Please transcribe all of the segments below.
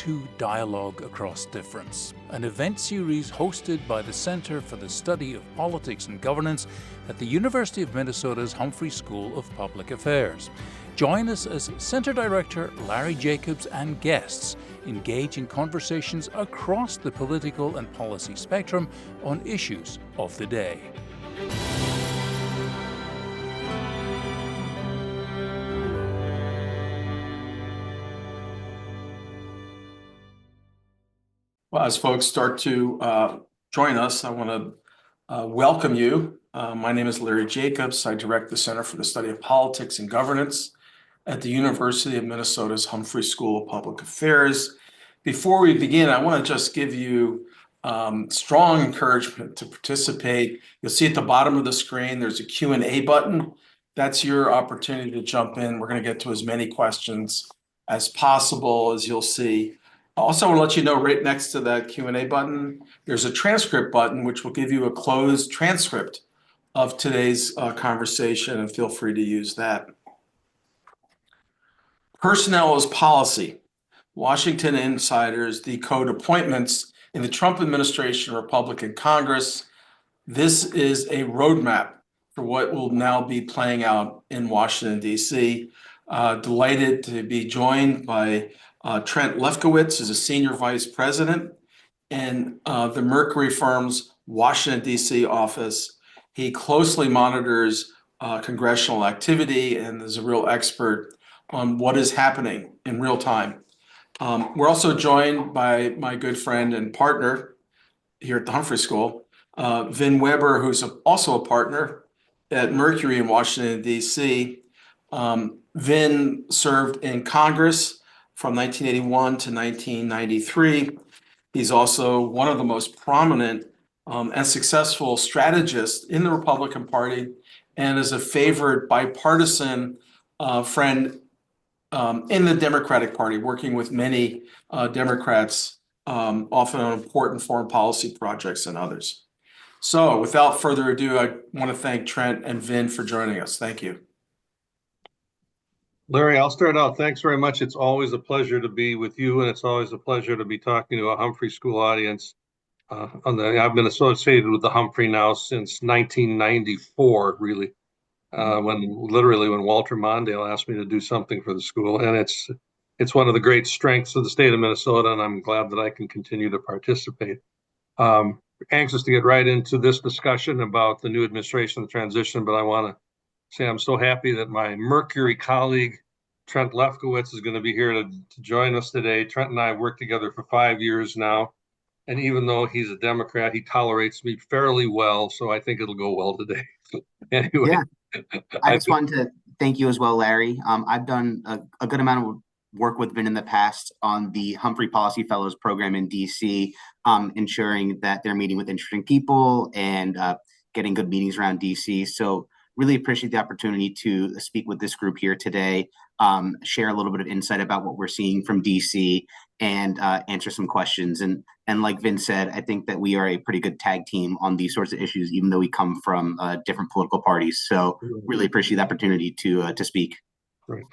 to Dialogue Across Difference, an event series hosted by the Center for the Study of Politics and Governance at the University of Minnesota's Humphrey School of Public Affairs. Join us as Center Director Larry Jacobs and guests engage in conversations across the political and policy spectrum on issues of the day. Well, as folks start to join us, I want to welcome you. My name is Larry Jacobs. I direct the Center for the Study of Politics and Governance at the University of Minnesota's Humphrey School of Public Affairs. Before we begin, I want to just give you strong encouragement to participate. You'll see at the bottom of the screen, there's a Q&A button. That's your opportunity to jump in. We're going to get to as many questions as possible, as you'll see. Also, I want to let you know right next to that Q&A button, there's a transcript button, which will give you a closed transcript of today's conversation, and feel free to use that. Personnel is policy. Washington insiders decode appointments in the Trump administration Republican Congress. This is a roadmap for what will now be playing out in Washington, D.C. Delighted to be joined by Trent Lefkowitz is a senior vice president in the Mercury firm's Washington, D.C. office. He closely monitors congressional activity and is a real expert on what is happening in real time. We're also joined by my good friend and partner here at the Humphrey School, Vin Weber, who's also a partner at Mercury in Washington, D.C. Vin served in Congress from 1981 to 1993. He's also one of the most prominent and successful strategists in the Republican Party, and is a favored bipartisan friend in the Democratic Party, working with many Democrats, often on important foreign policy projects and others. So without further ado, I want to thank Trent and Vin for joining us. Thank you. Larry, I'll start out. Thanks very much. It's always a pleasure to be with you, and it's always a pleasure to be talking to a Humphrey School audience. I've been associated with the Humphrey now since 1994, really, when Walter Mondale asked me to do something for the school, and it's one of the great strengths of the state of Minnesota, and I'm glad that I can continue to participate. Anxious to get right into this discussion about the new administration, the transition, but I want to say I'm so happy that my Mercury colleague, Trent Lefkowitz, is going to be here to join us today. Trent and I have worked together for 5 years now, and even though he's a Democrat, he tolerates me fairly well, so I think it'll go well today. Anyway. Yeah. I just wanted to thank you as well, Larry. I've done a good amount of work with Vin in the past on the Humphrey Policy Fellows program in D.C., ensuring that they're meeting with interesting people and getting good meetings around D.C., so really appreciate the opportunity to speak with this group here today, share a little bit of insight about what we're seeing from DC, and answer some questions. And like Vin said, I think that we are a pretty good tag team on these sorts of issues, even though we come from different political parties. So really appreciate the opportunity to speak. Right.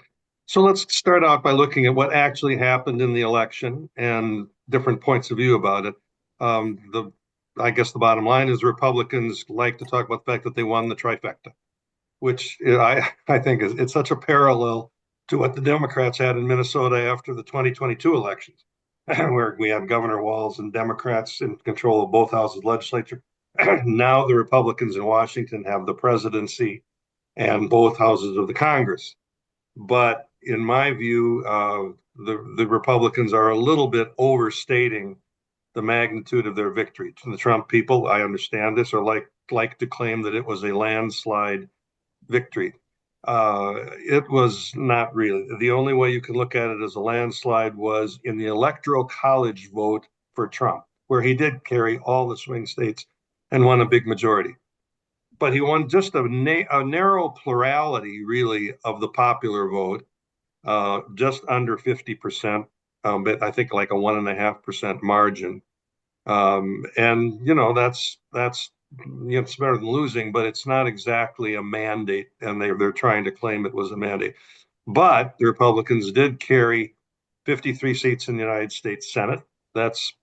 So let's start off by looking at what actually happened in the election and different points of view about it. I guess the bottom line is Republicans like to talk about the fact that they won the trifecta, which I think it's such a parallel to what the Democrats had in Minnesota after the 2022 elections, where we had Governor Walz and Democrats in control of both houses of the legislature. Now the Republicans in Washington have the presidency and both houses of the Congress. But in my view, the Republicans are a little bit overstating the magnitude of their victory. The Trump people, I understand this, are like to claim that it was a landslide victory. It was not really. The only way you can look at it as a landslide was in the electoral college vote for Trump, where he did carry all the swing states and won a big majority. But he won just a narrow plurality, really, of the popular vote, just under 50%, but I think like a 1.5% margin. And that's it's better than losing, but it's not exactly a mandate, and they're trying to claim it was a mandate. But the Republicans did carry 53 seats in the United States Senate. That's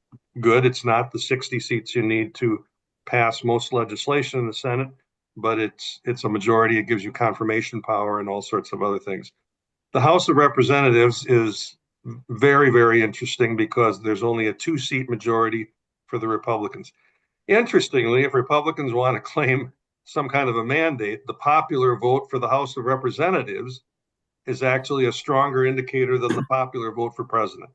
good. It's not the 60 seats you need to pass most legislation in the Senate, but it's a majority. It gives you confirmation power and all sorts of other things. The House of Representatives is very, very interesting because there's only a 2-seat majority for the Republicans. Interestingly, if Republicans want to claim some kind of a mandate, the popular vote for the House of Representatives is actually a stronger indicator than the popular vote for president.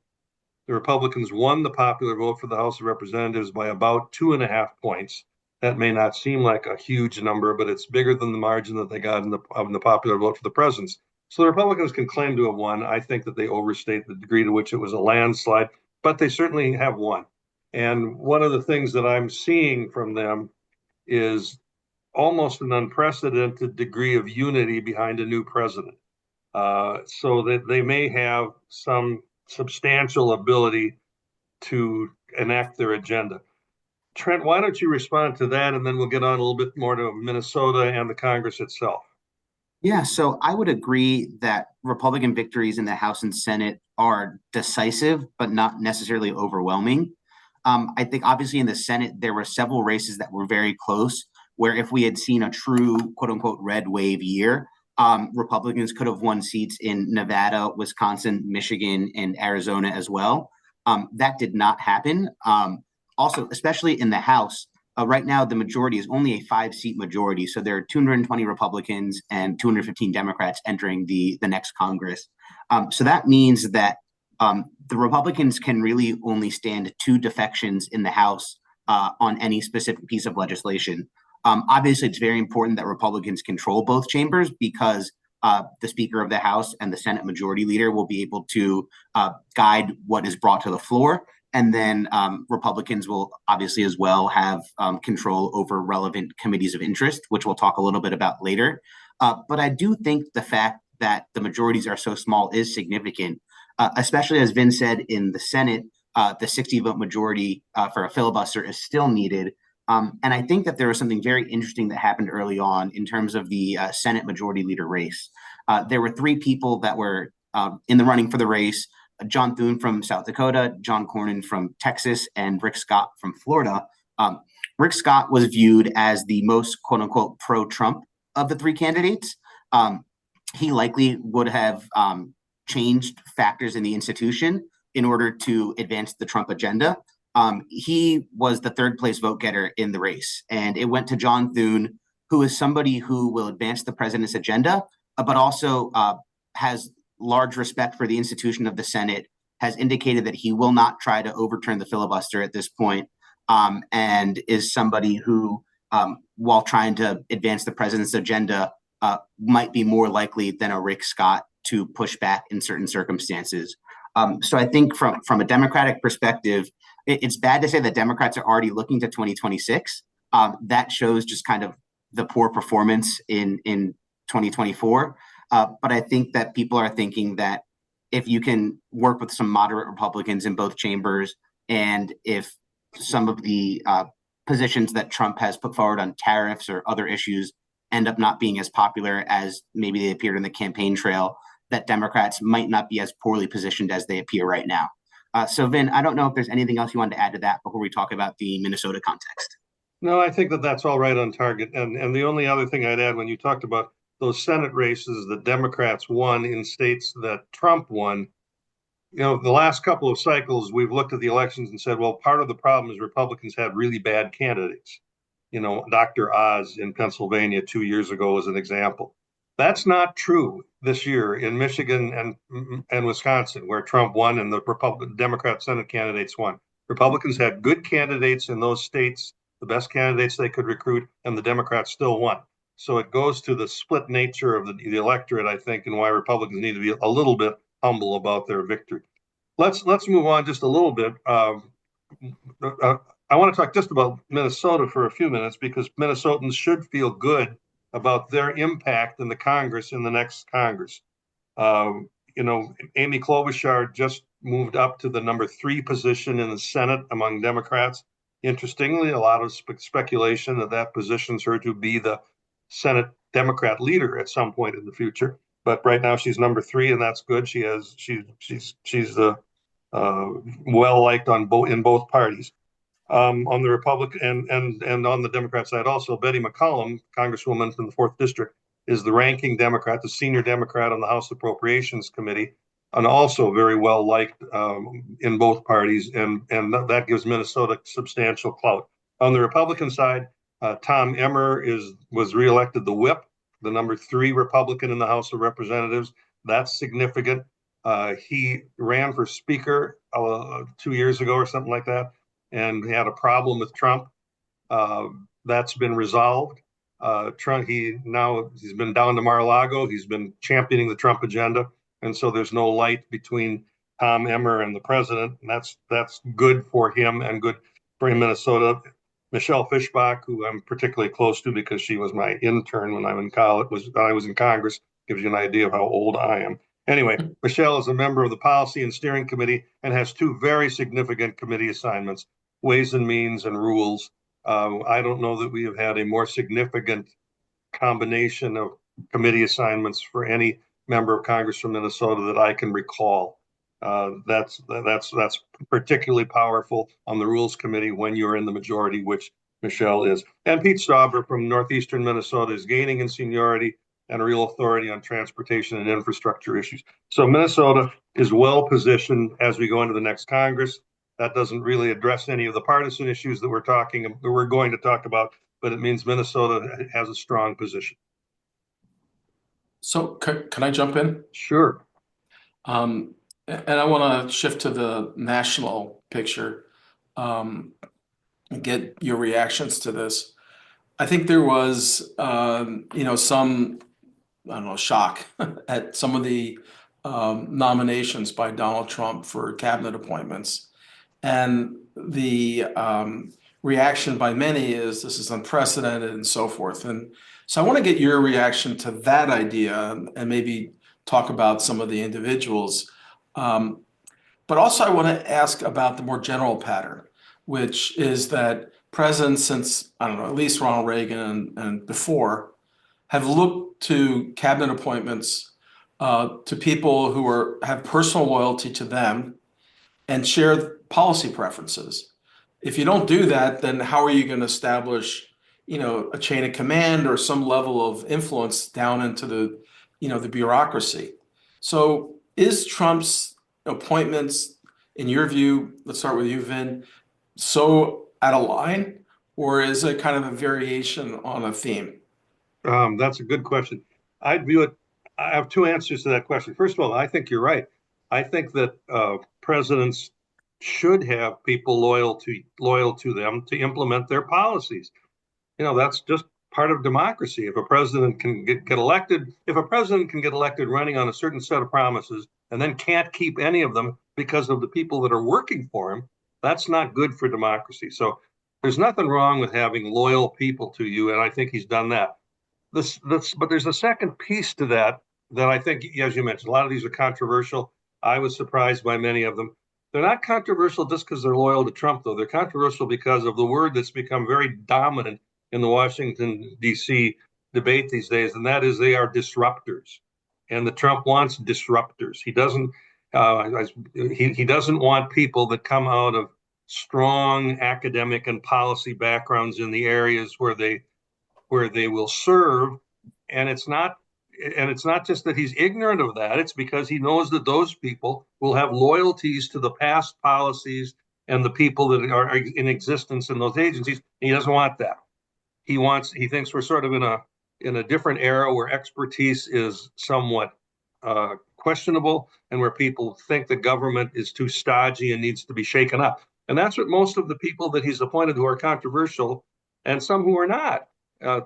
The Republicans won the popular vote for the House of Representatives by about 2.5 points. That may not seem like a huge number, but it's bigger than the margin that they got in the popular vote for the presidents. So the Republicans can claim to have won. I think that they overstate the degree to which it was a landslide, but they certainly have won. And one of the things that I'm seeing from them is almost an unprecedented degree of unity behind a new president. So that they may have some substantial ability to enact their agenda. Trent, why don't you respond to that, and then we'll get on a little bit more to Minnesota and the Congress itself. Yeah, so I would agree that Republican victories in the House and Senate are decisive, but not necessarily overwhelming. I think obviously in the Senate, there were several races that were very close, where if we had seen a true quote unquote red wave year, Republicans could have won seats in Nevada, Wisconsin, Michigan, and Arizona as well. That did not happen. Also, especially in the House, right now, the majority is only a 5-seat majority. So there are 220 Republicans and 215 Democrats entering the next Congress. So that means that the Republicans can really only stand 2 defections in the House on any specific piece of legislation. Obviously, it's very important that Republicans control both chambers because the Speaker of the House and the Senate Majority Leader will be able to guide what is brought to the floor. And then Republicans will obviously as well have control over relevant committees of interest, which we'll talk a little bit about later. But I do think the fact that the majorities are so small is significant, especially as Vin said in the Senate, the 60-vote majority for a filibuster is still needed. And I think that there was something very interesting that happened early on in terms of the Senate Majority Leader race. There were 3 people that were in the running for the race: John Thune from South Dakota, John Cornyn from Texas, and Rick Scott from Florida. Rick Scott was viewed as the most quote unquote pro-Trump of the 3 candidates. He likely would have changed factors in the institution in order to advance the Trump agenda. He was the 3rd place vote getter in the race, and it went to John Thune, who is somebody who will advance the president's agenda, but also has large respect for the institution of the Senate, has indicated that he will not try to overturn the filibuster at this point, and is somebody who, while trying to advance the president's agenda, might be more likely than a Rick Scott to push back in certain circumstances. So I think from a Democratic perspective, it's bad to say that Democrats are already looking to 2026. That shows just kind of the poor performance in 2024. But I think that people are thinking that if you can work with some moderate Republicans in both chambers, and if some of the positions that Trump has put forward on tariffs or other issues end up not being as popular as maybe they appeared in the campaign trail, that Democrats might not be as poorly positioned as they appear right now. So Vin, I don't know if there's anything else you wanted to add to that before we talk about the Minnesota context. No, I think that that's all right on target. And the only other thing I'd add, when you talked about those Senate races that Democrats won in states that Trump won, the last couple of cycles, we've looked at the elections and said, well, part of the problem is Republicans had really bad candidates. Dr. Oz in Pennsylvania 2 years ago was an example. That's not true this year in Michigan and Wisconsin, where Trump won and the Democrat Senate candidates won. Republicans had good candidates in those states, the best candidates they could recruit, and the Democrats still won. So it goes to the split nature of the electorate, I think, and why Republicans need to be a little bit humble about their victory. Let's move on just a little bit. I want to talk just about Minnesota for a few minutes, because Minnesotans should feel good about their impact in the Congress in the next Congress. Amy Klobuchar just moved up to the number 3 position in the Senate among Democrats. Interestingly, a lot of speculation that positions her to be the Senate Democrat leader at some point in the future. but right now she's number 3, and that's good. She's well liked in both parties. On the Republican and on the Democrat side also, Betty McCollum, Congresswoman from the 4th District, is the ranking Democrat, the senior Democrat on the House Appropriations Committee, and also very well liked in both parties, and that gives Minnesota substantial clout. On the Republican side, Tom Emmer was reelected the whip, the number 3 Republican in the House of Representatives. That's significant. He ran for Speaker 2 years ago or something like that, and he had a problem with Trump. That's been resolved. Trump, he's been down to Mar-a-Lago. He's been championing the Trump agenda, and so there's no light between Tom Emmer and the president. And that's good for him and good for Minnesota. Michelle Fischbach, who I'm particularly close to because she was my intern when I was in Congress, gives you an idea of how old I am. Anyway, Michelle is a member of the Policy and Steering Committee and has 2 very significant committee assignments, Ways and Means and Rules. I don't know that we have had a more significant combination of committee assignments for any member of Congress from Minnesota that I can recall. That's particularly powerful on the Rules Committee when you're in the majority, which Michelle is. And Pete Stauber from northeastern Minnesota is gaining in seniority and a real authority on transportation and infrastructure issues. So Minnesota is well positioned as we go into the next Congress. That doesn't really address any of the partisan issues that we're going to talk about, but it means Minnesota has a strong position. So can I jump in? Sure. And I want to shift to the national picture and get your reactions to this. I think there was, some, I don't know, shock at some of the nominations by Donald Trump for cabinet appointments. And the reaction by many is this is unprecedented and so forth. And so I want to get your reaction to that idea and maybe talk about some of the individuals. But also I want to ask about the more general pattern, which is that presidents since, I don't know, at least Ronald Reagan and before, have looked to cabinet appointments to people who have personal loyalty to them and share policy preferences. If you don't do that, then how are you going to establish, a chain of command or some level of influence down into the, the bureaucracy? So is Trump's appointments, in your view, let's start with you, Vin, so out of line, or is it kind of a variation on a theme? That's a good question. I have 2 answers to that question. First of all, I think you're right. I think that presidents should have people loyal to them to implement their policies. That's just part of democracy. If a president can get elected running on a certain set of promises and then can't keep any of them because of the people that are working for him, that's not good for democracy. So there's nothing wrong with having loyal people to you, and I think he's done that. But there's a second piece to that I think, as you mentioned, a lot of these are controversial. I was surprised by many of them. They're not controversial just because they're loyal to Trump, though. They're controversial because of the word that's become very dominant in the Washington, D.C. debate these days, and that is they are disruptors. And the Trump wants disruptors. He doesn't want people that come out of strong academic and policy backgrounds in the areas where they will serve. And it's not just that he's ignorant of that. It's because he knows that those people will have loyalties to the past policies and the people that are in existence in those agencies. He doesn't want that. He thinks we're sort of in a different era where expertise is somewhat questionable and where people think the government is too stodgy and needs to be shaken up. And that's what most of the people that he's appointed who are controversial and some who are not,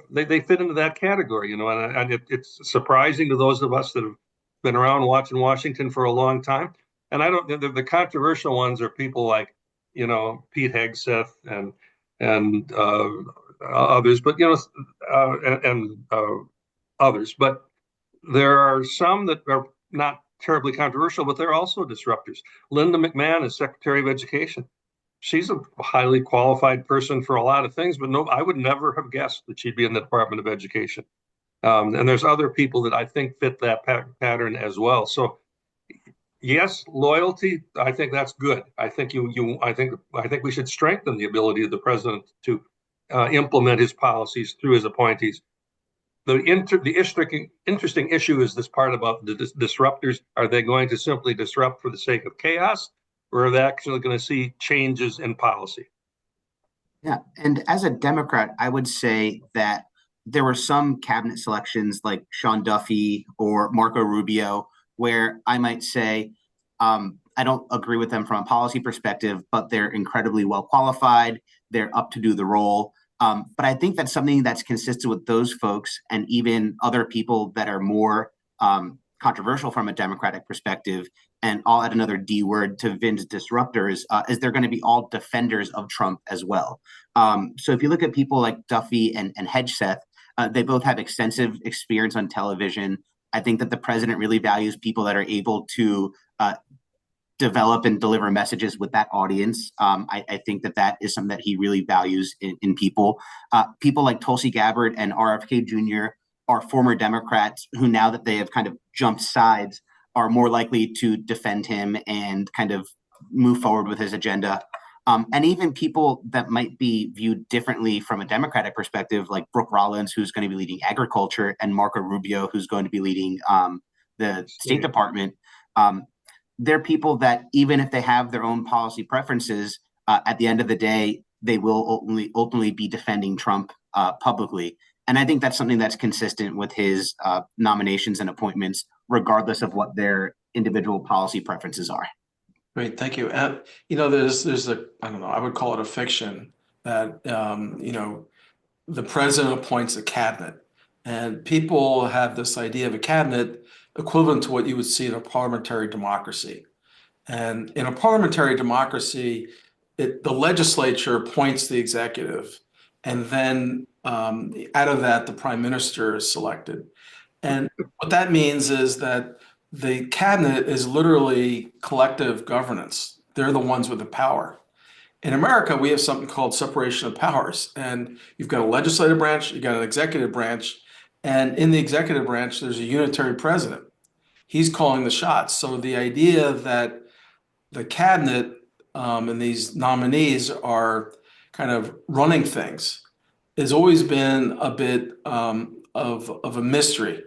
they fit into that category, and it's surprising to those of us that have been around watching Washington for a long time. And the controversial ones are people like, Pete Hegseth and others, but others. But there are some that are not terribly controversial, but they're also disruptors. Linda McMahon is Secretary of Education. She's a highly qualified person for a lot of things, but no, I would never have guessed that she'd be in the Department of Education. And there's other people that I think fit that pattern as well. So yes, loyalty, I think that's good. I think I think we should strengthen the ability of the president to implement his policies through his appointees. The interesting issue is this part about the disruptors. Are they going to simply disrupt for the sake of chaos, or are they actually going to see changes in policy? Yeah, and as a Democrat, I would say that there were some cabinet selections like Sean Duffy or Marco Rubio, where I might say I don't agree with them from a policy perspective, but they're incredibly well qualified. They're up to do the role. But I think that's something that's consistent with those folks and even other people that are more controversial from a Democratic perspective. And I'll add another D word to Vin's disruptors, is they're going to be all defenders of Trump as well. So if you look at people like Duffy and Hedgeseth, they both have extensive experience on television. I think that the president really values people that are able to develop and deliver messages with that audience. I think that is something that he really values in people. People like Tulsi Gabbard and RFK Jr. are former Democrats who, now that they have kind of jumped sides, are more likely to defend him and kind of move forward with his agenda. And even people that might be viewed differently from a Democratic perspective, like Brooke Rollins, who's going to be leading agriculture, and Marco Rubio, who's going to be leading the State Department. They're people that, even if they have their own policy preferences, at the end of the day, they will ultimately be defending Trump publicly. And I think that's something that's consistent with his nominations and appointments, regardless of what their individual policy preferences are. Great, thank you. And there's a, I don't know, I would call it a fiction that the president appoints a cabinet, and people have this idea of a cabinet equivalent to what you would see in a parliamentary democracy. And in a parliamentary democracy, the legislature appoints the executive, and then out of that, the prime minister is selected. And what that means is that the cabinet is literally collective governance. They're the ones with the power. In America, we have something called separation of powers, and you've got a legislative branch, you've got an executive branch, and in the executive branch, there's a unitary president. He's calling the shots. So the idea that the cabinet and these nominees are kind of running things has always been a bit of a mystery,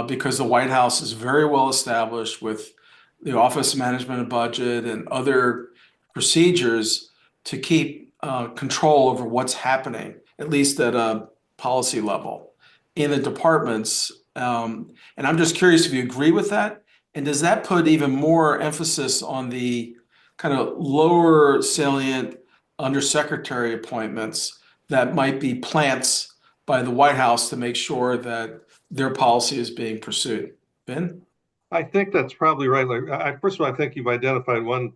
because the White House is very well established with the Office of Management and Budget and other procedures to keep control over what's happening, at least at a policy level, in the departments. And I'm just curious if you agree with that. And does that put even more emphasis on the kind of lower salient undersecretary appointments that might be plants by the White House to make sure that their policy is being pursued? Ben? I think that's probably right. First of all, I think you've identified one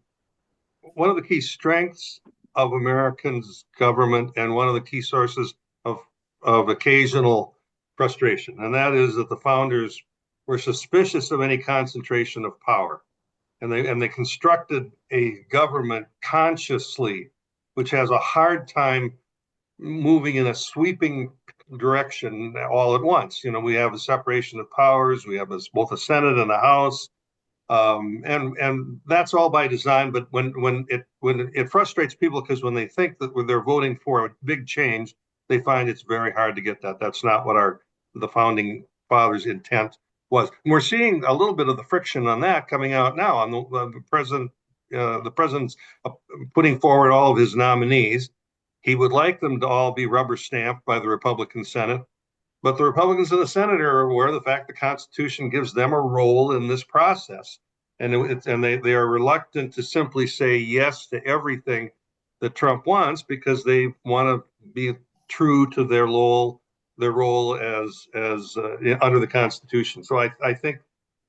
of the key strengths of Americans' government and one of the key sources of occasional frustration, and that is that the founders were suspicious of any concentration of power, and they constructed a government consciously, which has a hard time moving in a sweeping direction all at once. We have a separation of powers. We have both a Senate and a House, and that's all by design. But when it frustrates people, because when they think that when they're voting for a big change, they find it's very hard to get that. That's not what the founding fathers' intent was. And we're seeing a little bit of the friction on that coming out now. On the president's putting forward all of his nominees. He would like them to all be rubber stamped by the Republican Senate, but the Republicans in the Senate are aware of the fact the Constitution gives them a role in this process, and they are reluctant to simply say yes to everything that Trump wants, because they want to be true to their role as under the Constitution. So I think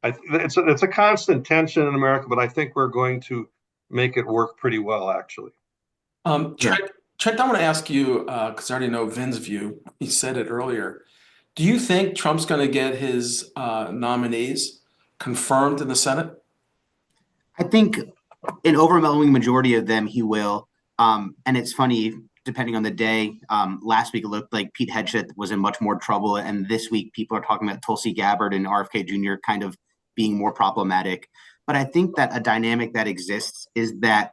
it's a constant tension in America, but I think we're going to make it work pretty well, actually. Trent, I want to ask you, because I already know Vin's view. He said it earlier. Do you think Trump's going to get his nominees confirmed in the Senate? I think an overwhelming majority of them he will. And it's funny, depending on the day. Last week, it looked like Pete Hegseth was in much more trouble. And this week, people are talking about Tulsi Gabbard and RFK Jr. kind of being more problematic. But I think that a dynamic that exists is that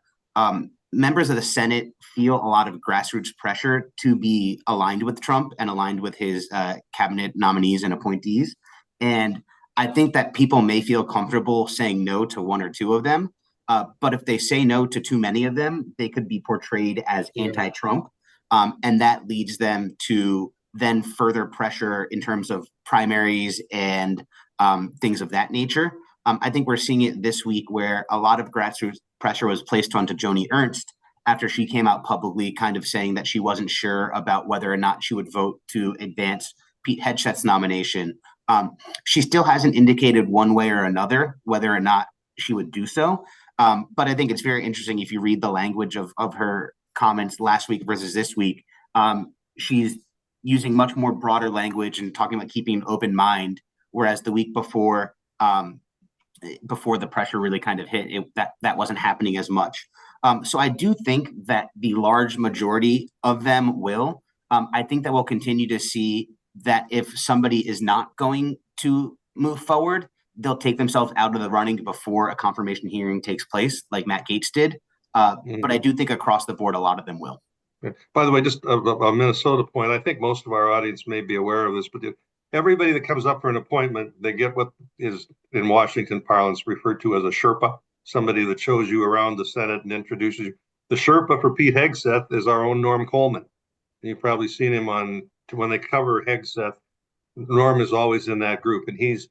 members of the Senate feel a lot of grassroots pressure to be aligned with Trump and aligned with his cabinet nominees and appointees. And I think that people may feel comfortable saying no to one or two of them. But if they say no to too many of them, they could be portrayed as anti-Trump. And that leads them to then further pressure in terms of primaries and things of that nature. I think we're seeing it this week where a lot of grassroots pressure was placed onto Joni Ernst after she came out publicly kind of saying that she wasn't sure about whether or not she would vote to advance Pete Hegseth's nomination. She still hasn't indicated one way or another whether or not she would do so. But I think it's very interesting if you read the language of her comments last week versus this week. She's using much more broader language and talking about keeping an open mind, whereas the week before the pressure really kind of hit, that wasn't happening as much. So I do think that the large majority of them will. I think that we'll continue to see that if somebody is not going to move forward, they'll take themselves out of the running before a confirmation hearing takes place, like Matt Gaetz did. But I do think across the board, a lot of them will. By the way, just a Minnesota point, I think most of our audience may be aware of this, but everybody that comes up for an appointment, they get what is in Washington parlance referred to as a Sherpa, somebody that shows you around the Senate and introduces you. The Sherpa for Pete Hegseth is our own Norm Coleman. You've probably seen him when they cover Hegseth. Norm is always in that group, and he's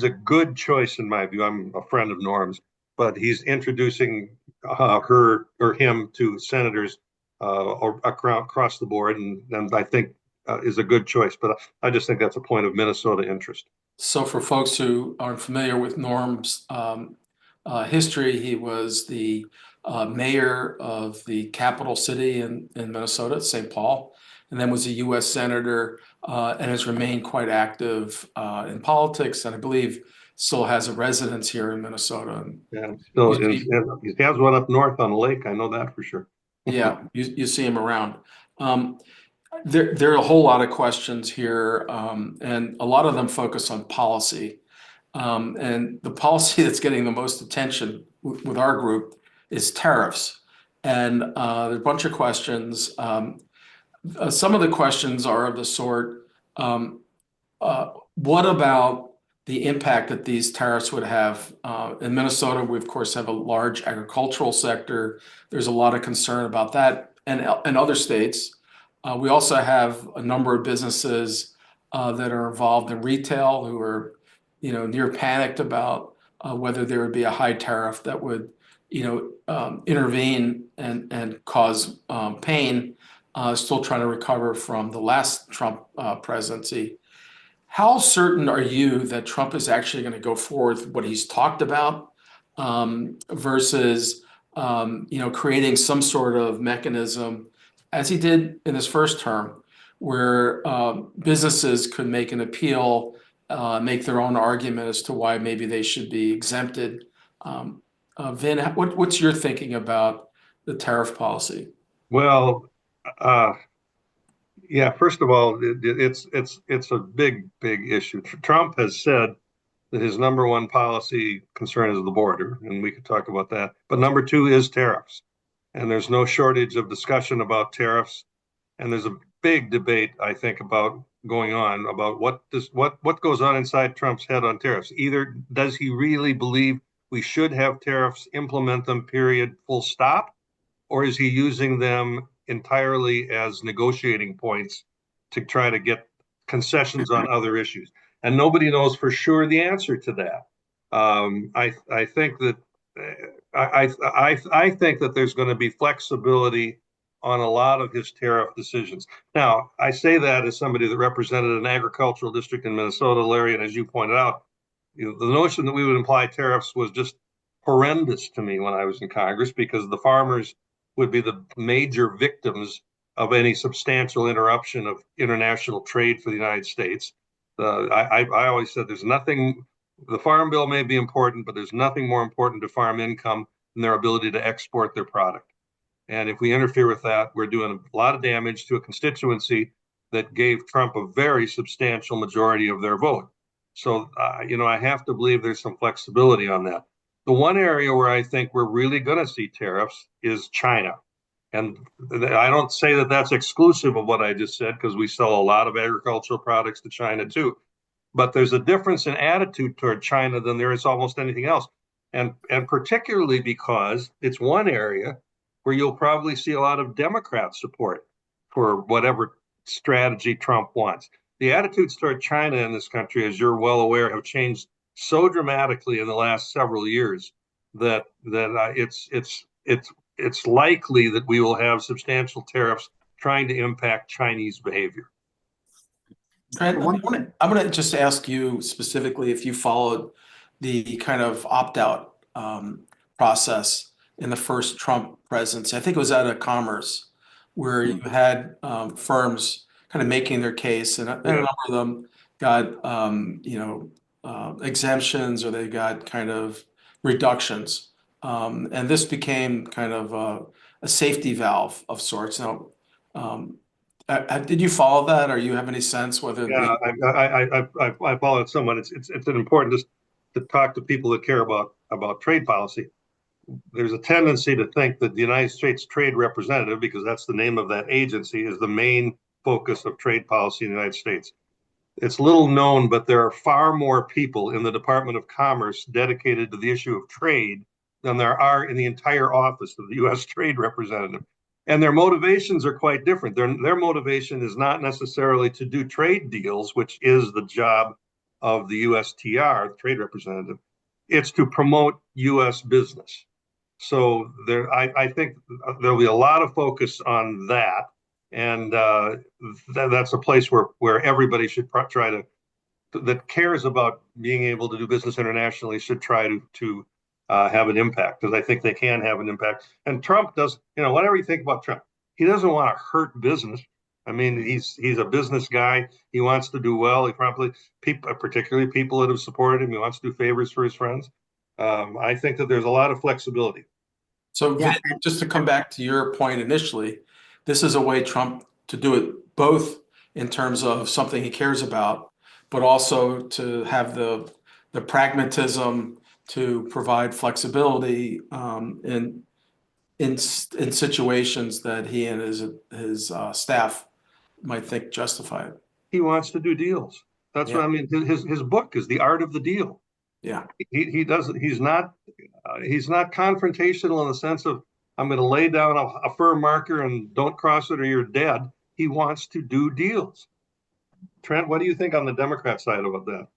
a good choice in my view. I'm a friend of Norm's, but he's introducing her or him to senators or across the board, and I think is a good choice. But I just think that's a point of Minnesota interest. So for folks who aren't familiar with Norm's history, he was the mayor of the capital city in Minnesota, St. Paul, and then was a U.S. senator and has remained quite active in politics, and I believe still has a residence here in Minnesota. Yeah, still he has one up north on the lake. I know that for sure. Yeah, you see him around. There are a whole lot of questions here, and a lot of them focus on policy. And the policy that's getting the most attention with our group is tariffs. And there are a bunch of questions. Some of the questions are of the sort, what about the impact that these tariffs would have? In Minnesota, we of course have a large agricultural sector. There's a lot of concern about that, and other states. We also have a number of businesses that are involved in retail who are, near panicked about whether there would be a high tariff that would, intervene and cause pain. Still trying to recover from the last Trump presidency. How certain are you that Trump is actually going to go forward with what he's talked about versus, creating some sort of mechanism, as he did in his first term, where businesses could make an appeal, make their own argument as to why maybe they should be exempted? Vin, what's your thinking about the tariff policy? Well, yeah, first of all, it's a big issue. Trump has said that his number one policy concern is the border, and we could talk about that. But number two is tariffs. And there's no shortage of discussion about tariffs. And there's a big debate, I think, about going on about what goes on inside Trump's head on tariffs. Either does he really believe we should have tariffs, implement them, period, full stop, or is he using them entirely as negotiating points to try to get concessions on other issues? And nobody knows for sure the answer to that. I think that I think that there's going to be flexibility on a lot of his tariff decisions. Now, I say that as somebody that represented an agricultural district in Minnesota, Larry, and as you pointed out, the notion that we would imply tariffs was just horrendous to me when I was in Congress, because the farmers would be the major victims of any substantial interruption of international trade for the United States. I always said there's nothing, the farm bill may be important, but there's nothing more important to farm income than their ability to export their product. And if we interfere with that, we're doing a lot of damage to a constituency that gave Trump a very substantial majority of their vote. So, I have to believe there's some flexibility on that. The one area where I think we're really going to see tariffs is China. And I don't say that that's exclusive of what I just said, because we sell a lot of agricultural products to China too. But there's a difference in attitude toward China than there is almost anything else. And particularly because it's one area where you'll probably see a lot of Democrat support for whatever strategy Trump wants. The attitudes toward China in this country, as you're well aware, have changed so dramatically in the last several years that it's likely that we will have substantial tariffs trying to impact Chinese behavior. Trent, I'm going to just ask you specifically if you followed the kind of opt-out process in the first Trump presidency. I think it was out of Commerce, where you had firms kind of making their case, and a number of them got exemptions, or they got kind of reductions, and this became kind of a safety valve of sorts. Now, did you follow that, or you have any sense whether? Yeah, I follow it somewhat. It's an important just to talk to people that care about trade policy. There's a tendency to think that the United States Trade Representative, because that's the name of that agency, is the main focus of trade policy in the United States. It's little known, but there are far more people in the Department of Commerce dedicated to the issue of trade than there are in the entire office of the U.S. Trade Representative. And their motivations are quite different. Their motivation is not necessarily to do trade deals, which is the job of the USTR, the Trade Representative. It's to promote U.S. business. So I think there'll be a lot of focus on that, and that's a place where everybody should try to, that cares about being able to do business internationally, should try to have an impact, because I think they can have an impact. And Trump does, whatever you think about Trump, he doesn't want to hurt business. I mean, he's a business guy. He wants to do well. He particularly people that have supported him, he wants to do favors for his friends. I think that there's a lot of flexibility. So yeah. Vin, just to come back to your point initially, this is a way Trump to do it both in terms of something he cares about, but also to have the pragmatism to provide flexibility in situations that he and his staff might think justified. He wants to do deals. That's what I mean. His book is The Art of the Deal. Yeah, he doesn't. He's not confrontational in the sense of, I'm going to lay down a firm marker and don't cross it or you're dead. He wants to do deals. Trent, what do you think on the Democrat side about that?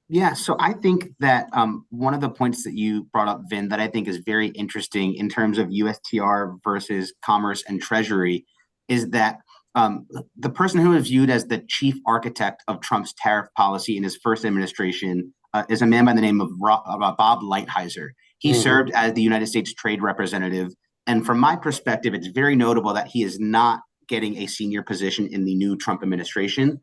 Yeah, so I think that one of the points that you brought up, Vin, that I think is very interesting in terms of USTR versus Commerce and Treasury is that the person who is viewed as the chief architect of Trump's tariff policy in his first administration is a man by the name of Bob Lighthizer. He served as the United States Trade Representative. And from my perspective, it's very notable that he is not getting a senior position in the new Trump administration.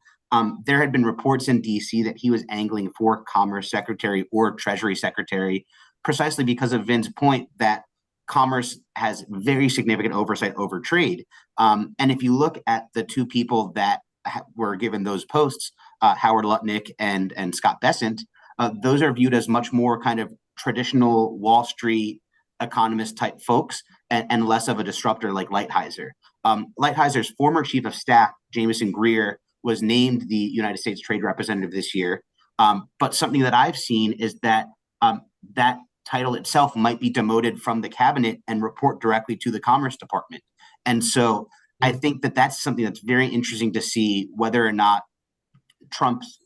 There had been reports in DC that he was angling for Commerce Secretary or Treasury Secretary, precisely because of Vin's point that Commerce has very significant oversight over trade. And if you look at the two people that were given those posts, Howard Lutnick and Scott Bessent, those are viewed as much more kind of traditional Wall Street economist type folks and less of a disruptor like Lighthizer. Lighthizer's former chief of staff, Jamison Greer, was named the United States Trade Representative this year. But something that I've seen is that that title itself might be demoted from the cabinet and report directly to the Commerce Department. And so I think that that's something that's very interesting to see, whether or not Trump's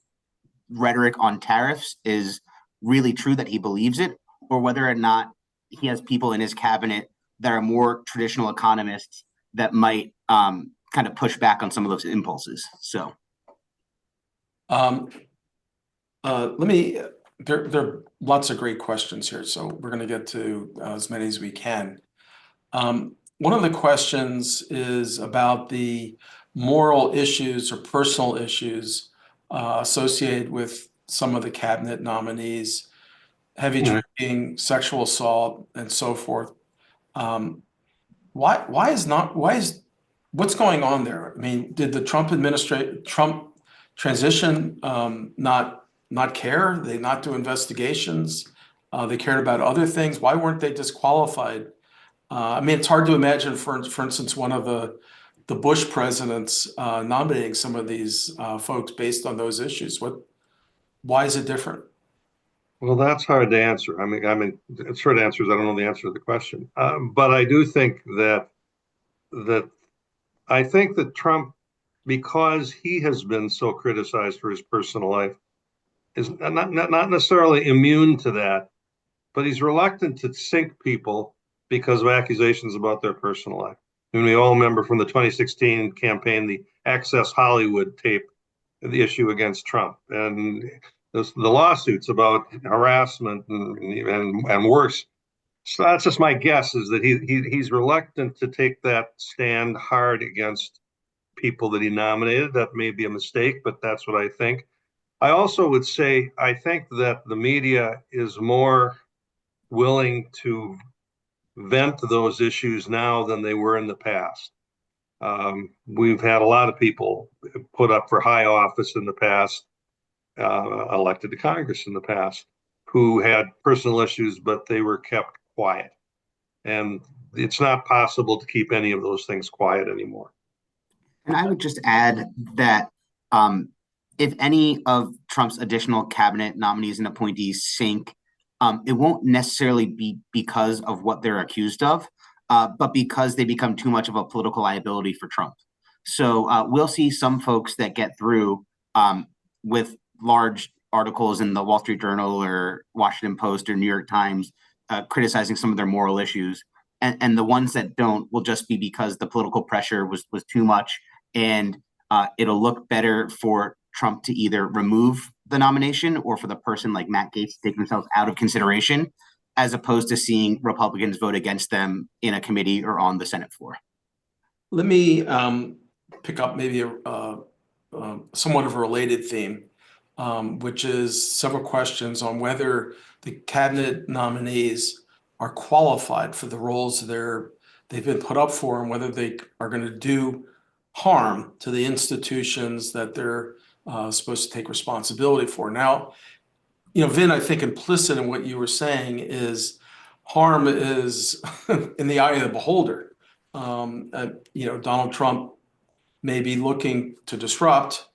rhetoric on tariffs is really true, that he believes it, or whether or not he has people in his cabinet that are more traditional economists that might kind of push back on some of those impulses. So there are lots of great questions here, so we're going to get to as many as we can. One of the questions is about the moral issues or personal issues associated with some of the cabinet nominees, heavy drinking, sexual assault, and so forth. why is what's going on there? I mean, did the Trump transition not care? They not do investigations? They cared about other things. Why weren't they disqualified? I mean, it's hard to imagine, for instance, one of the Bush presidents nominating some of these folks based on those issues. Why is it different? Well, that's hard to answer. The short answer is I don't know the answer to the question. But I do think that I think that Trump, because he has been so criticized for his personal life, is not necessarily immune to that, but he's reluctant to sink people because of accusations about their personal life. And we all remember from the 2016 campaign, the Access Hollywood tape, the issue against Trump, and the lawsuits about harassment and worse. So that's just my guess, is that he's reluctant to take that stand hard against people that he nominated. That may be a mistake, but that's what I think. I also would say I think that the media is more willing to vent those issues now than they were in the past. We've had a lot of people put up for high office in the past, elected to Congress in the past, who had personal issues, but they were kept quiet. And it's not possible to keep any of those things quiet anymore. And I would just add that if any of Trump's additional cabinet nominees and appointees sink, it won't necessarily be because of what they're accused of, but because they become too much of a political liability for Trump. So we'll see some folks that get through with large articles in the Wall Street Journal or Washington Post or New York Times criticizing some of their moral issues. And the ones that don't will just be because the political pressure was too much, and it'll look better for Trump to either remove the nomination or for the person like Matt Gaetz to take themselves out of consideration, as opposed to seeing Republicans vote against them in a committee or on the Senate floor. Let me pick up maybe somewhat of a related theme, which is several questions on whether the cabinet nominees are qualified for the roles they've been put up for, and whether they are going to do harm to the institutions that they're supposed to take responsibility for. Now, Vin, I think implicit in what you were saying is harm is in the eye of the beholder. Donald Trump may be looking to disrupt.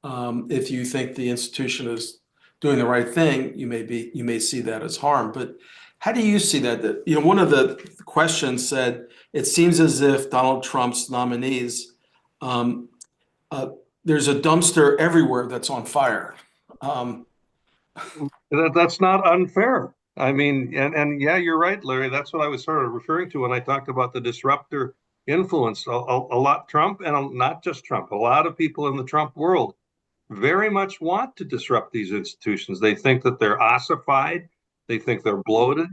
If you think the institution is doing the right thing, you may see that as harm. But how do you see that? One of the questions said, it seems as if Donald Trump's nominees, there's a dumpster everywhere that's on fire. That's not unfair. I mean, and yeah, you're right, Larry. That's what I was sort of referring to when I talked about the disruptor influence. A lot, Trump, and not just Trump, a lot of people in the Trump world very much want to disrupt these institutions. They think that they're ossified. They think they're bloated.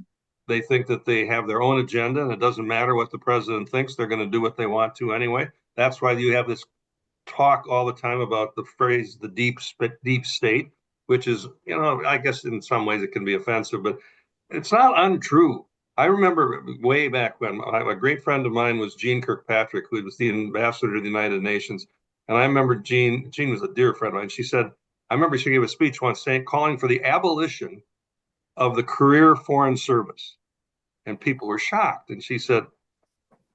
They think that they have their own agenda, and it doesn't matter what the president thinks. They're going to do what they want to anyway. That's why you have this talk all the time about the phrase "the deep state," which is, I guess in some ways it can be offensive, but it's not untrue. I remember way back when a great friend of mine was Jeane Kirkpatrick, who was the ambassador to the United Nations. And I remember Jeane was a dear friend of mine. She said, I remember she gave a speech once calling for the abolition of the career foreign service. And people were shocked. And she said,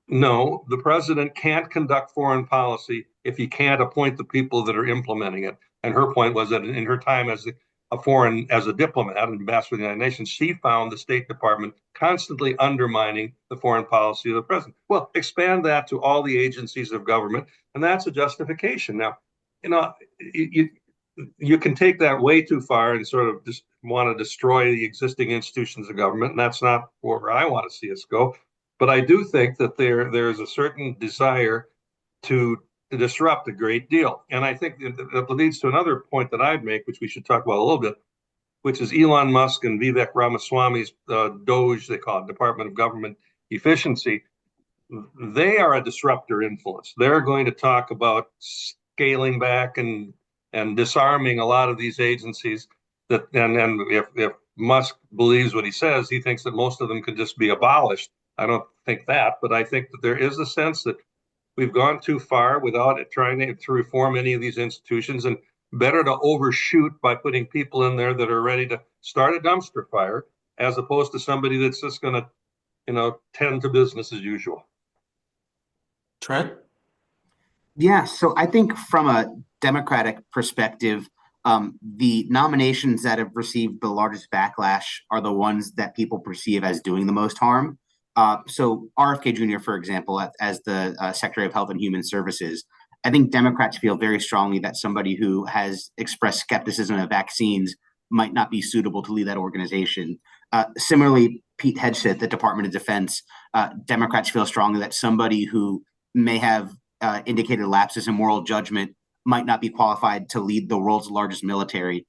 no, the president can't conduct foreign policy if he can't appoint the people that are implementing it. And her point was that in her time as a diplomat, an ambassador to the United Nations, she found the State Department constantly undermining the foreign policy of the president. Well, expand that to all the agencies of government, and that's a justification. Now, you can take that way too far and sort of just want to destroy the existing institutions of government, and that's not where I want to see us go. But I do think that there's a certain desire to disrupt a great deal. And I think that leads to another point that I'd make, which we should talk about a little bit, which is Elon Musk and Vivek Ramaswamy's DOGE, they call it, Department of Government Efficiency. They are a disruptor influence. They're going to talk about scaling back and disarming a lot of these agencies. And if Musk believes what he says, he thinks that most of them could just be abolished. I don't think that, but I think that there is a sense that we've gone too far without it trying to reform any of these institutions, and better to overshoot by putting people in there that are ready to start a dumpster fire, as opposed to somebody that's just going to, tend to business as usual. Trent? Yeah, so I think from a Democratic perspective, the nominations that have received the largest backlash are the ones that people perceive as doing the most harm. So RFK Jr., for example, as the Secretary of Health and Human Services, I think Democrats feel very strongly that somebody who has expressed skepticism of vaccines might not be suitable to lead that organization. Similarly, Pete Hegseth, the Department of Defense, Democrats feel strongly that somebody who may have indicated lapses in moral judgment might not be qualified to lead the world's largest military.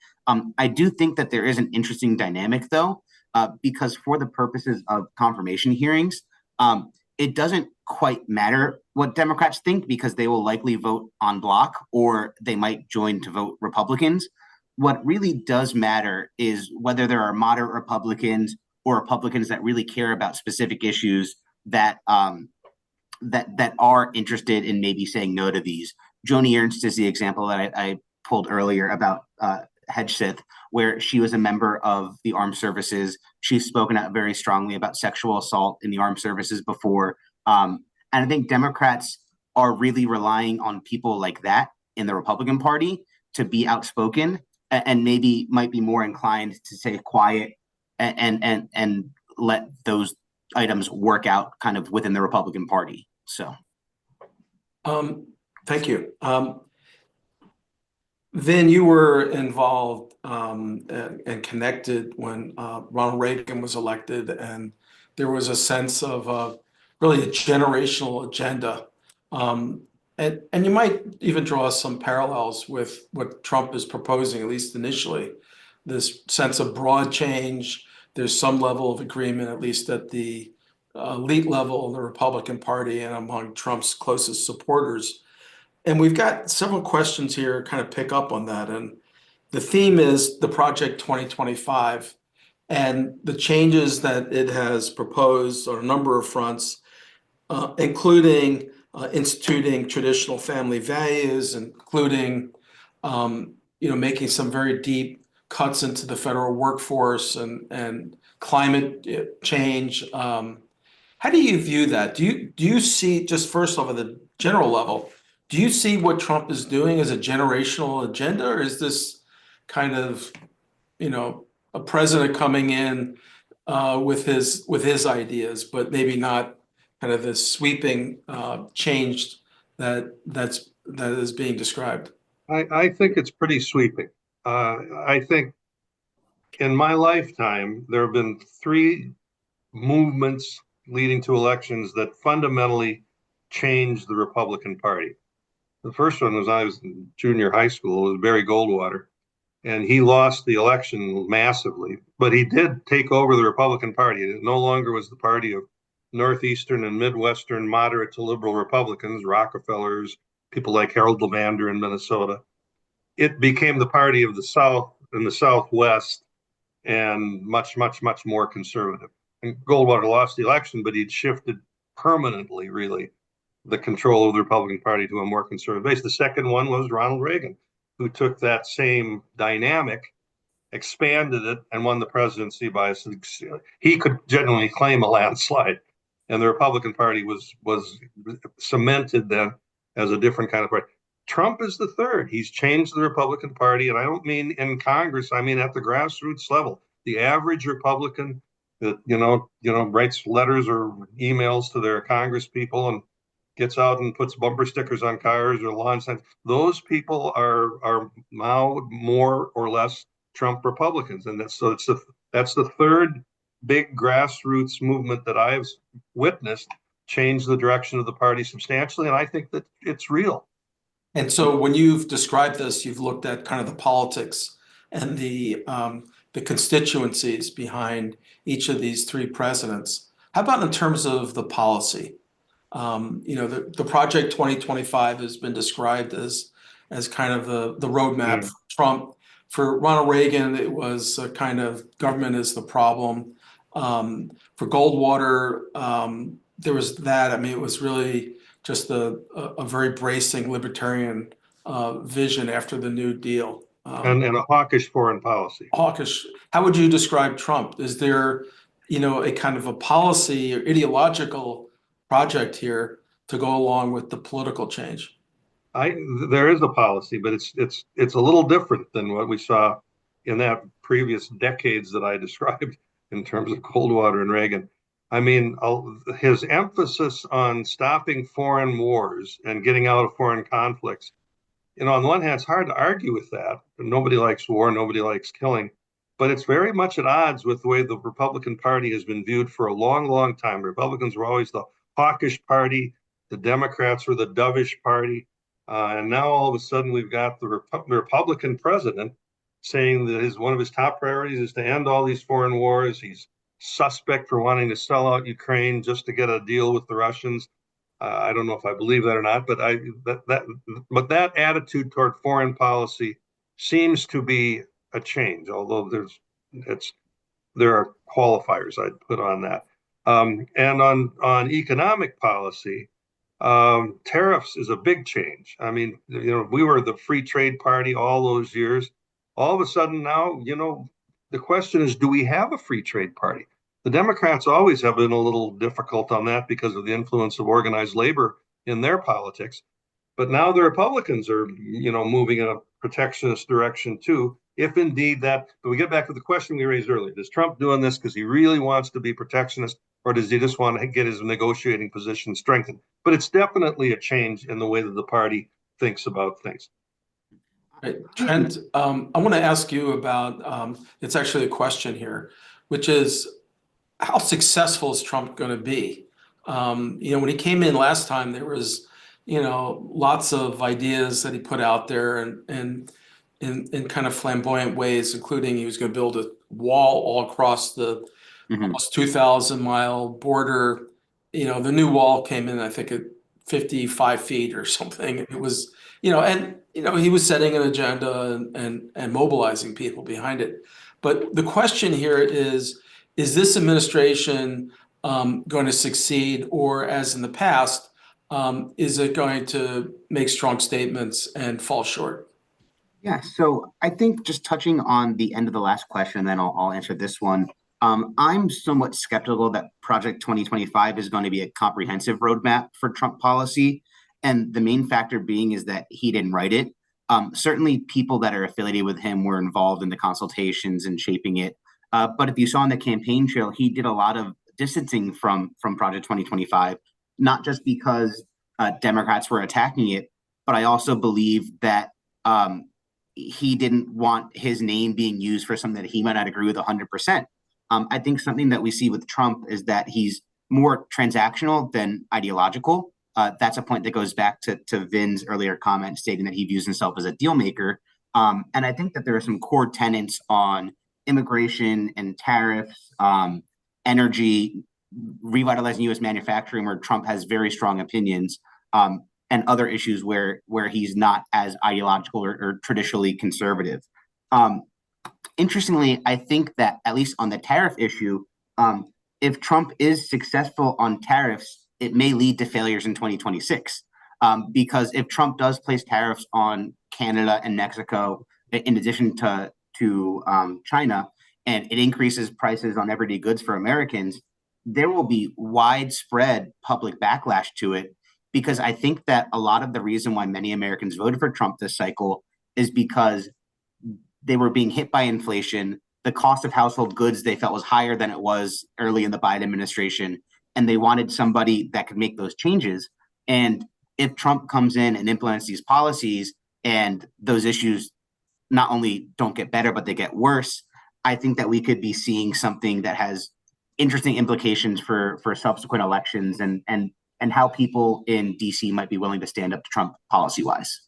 I do think that there is an interesting dynamic, though, because for the purposes of confirmation hearings, it doesn't quite matter what Democrats think, because they will likely vote en bloc, or they might join to vote Republicans. What really does matter is whether there are moderate Republicans or Republicans that really care about specific issues that that are interested in maybe saying no to these. Joni Ernst is the example that I pulled earlier about Hegseth, where she was a member of the armed services. She's spoken out very strongly about sexual assault in the armed services before. And I think Democrats are really relying on people like that in the Republican Party to be outspoken, and maybe might be more inclined to stay quiet and let those items work out kind of within the Republican Party. So, thank you. Vin, you were involved and connected when Ronald Reagan was elected, and there was a sense of really a generational agenda. And you might even draw some parallels with what Trump is proposing, at least initially, this sense of broad change. There's some level of agreement, at least at the elite level of the Republican Party and among Trump's closest supporters. And we've got several questions here kind of pick up on that. And the theme is the Project 2025 and the changes that it has proposed on a number of fronts, including instituting traditional family values, including making some very deep cuts into the federal workforce and climate change. How do you view that? Do you see, just first off at the general level, do you see what Trump is doing as a generational agenda, or is this kind of, a president coming in with his ideas, but maybe not kind of this sweeping change that is being described? I think it's pretty sweeping. I think in my lifetime, there have been three movements leading to elections that fundamentally changed the Republican Party. The first one was I was in junior high school. It was Barry Goldwater, and he lost the election massively, but he did take over the Republican Party. It no longer was the party of Northeastern and Midwestern moderate to liberal Republicans, Rockefellers, people like Harold Levander in Minnesota. It became the party of the South and the Southwest, and much, much, much more conservative. And Goldwater lost the election, but he'd shifted permanently, really, the control of the Republican Party to a more conservative base. The second one was Ronald Reagan, who took that same dynamic, expanded it, and won the presidency by he could genuinely claim a landslide. And the Republican Party was cemented then as a different kind of party. Trump is the third. He's changed the Republican Party, and I don't mean in Congress. I mean at the grassroots level. The average Republican that writes letters or emails to their Congress people and gets out and puts bumper stickers on cars or lawn signs. Those people are now more or less Trump Republicans, and that's the third big grassroots movement that I've witnessed change the direction of the party substantially, and I think that it's real. And so when you've described this, you've looked at kind of the politics and the constituencies behind each of these three presidents. How about in terms of the policy? The Project 2025 has been described as kind of the roadmap for Trump. For Ronald Reagan, it was a kind of government is the problem. For Goldwater, there was that. I mean, it was really just a very bracing libertarian vision after the New Deal. And a hawkish foreign policy. Hawkish. How would you describe Trump? Is there, a kind of a policy or ideological project here to go along with the political change? There is a policy, but it's a little different than what we saw in that previous decades that I described in terms of Coldwater and Reagan. I mean, his emphasis on stopping foreign wars and getting out of foreign conflicts, on the one hand, it's hard to argue with that. Nobody likes war, nobody likes killing, but it's very much at odds with the way the Republican Party has been viewed for a long, long time. Republicans were always the hawkish party, the Democrats were the dovish party. And now all of a sudden we've got the Republican president saying that one of his top priorities is to end all these foreign wars. He's suspect for wanting to sell out Ukraine just to get a deal with the Russians. I don't know if I believe that or not, but that attitude toward foreign policy seems to be a change. Although there are qualifiers I'd put on that. And on economic policy, tariffs is a big change. I mean, we were the free trade party all those years. All of a sudden now, the question is, do we have a free trade party? The Democrats always have been a little difficult on that because of the influence of organized labor in their politics. But now the Republicans are, moving in a protectionist direction too. If indeed but we get back to the question we raised earlier, is Trump doing this because he really wants to be protectionist, or does he just want to get his negotiating position strengthened? But it's definitely a change in the way that the party thinks about things. Right. Trent, I want to ask you about, it's actually a question here, which is, how successful is Trump going to be? When he came in last time, there was, lots of ideas that he put out there and in kind of flamboyant ways, including he was going to build a wall all across the almost 2,000-mile border. The new wall came in, I think, at 55 feet or something. It was, he was setting an agenda and mobilizing people behind it. But the question here is this administration going to succeed, or as in the past, is it going to make strong statements and fall short? Yeah, so I think just touching on the end of the last question, then I'll answer this one. I'm somewhat skeptical that Project 2025 is going to be a comprehensive roadmap for Trump policy. And the main factor being is that he didn't write it. Certainly people that are affiliated with him were involved in the consultations and shaping it. But if you saw on the campaign trail, he did a lot of distancing from Project 2025, not just because Democrats were attacking it, but I also believe that he didn't want his name being used for something that he might not agree with 100%. I think something that we see with Trump is that he's more transactional than ideological. That's a point that goes back to Vin's earlier comment stating that he views himself as a deal maker. And I think that there are some core tenets on immigration and tariffs, energy, revitalizing U.S. manufacturing, where Trump has very strong opinions, and other issues where he's not as ideological or traditionally conservative. Interestingly, I think that at least on the tariff issue, if Trump is successful on tariffs, it may lead to failures in 2026. Because if Trump does place tariffs on Canada and Mexico, in addition to China, and it increases prices on everyday goods for Americans, there will be widespread public backlash to it. Because I think that a lot of the reason why many Americans voted for Trump this cycle is because they were being hit by inflation. The cost of household goods they felt was higher than it was early in the Biden administration, and they wanted somebody that could make those changes. And if Trump comes in and implements these policies and those issues not only don't get better, but they get worse, I think that we could be seeing something that has interesting implications for subsequent elections and how people in DC might be willing to stand up to Trump policy-wise.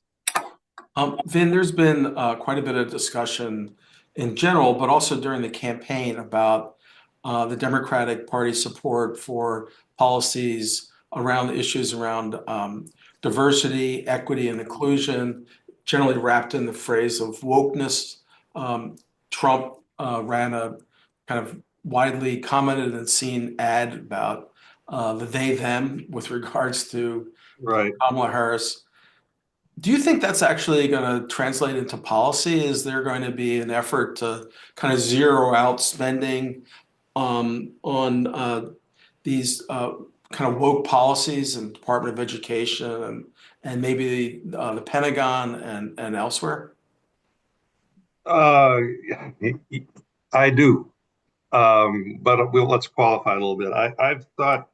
Vin, there's been quite a bit of discussion in general, but also during the campaign about the Democratic Party support for policies around the issues around diversity, equity, and inclusion, generally wrapped in the phrase of wokeness. Trump ran a kind of widely commented and seen ad about the they them with regards to Right. Kamala Harris. Do you think that's actually going to translate into policy? Is there going to be an effort to kind of zero out spending on these kind of woke policies in Department of Education and maybe the Pentagon and elsewhere? Uh, I do. But let's qualify a little bit. I've thought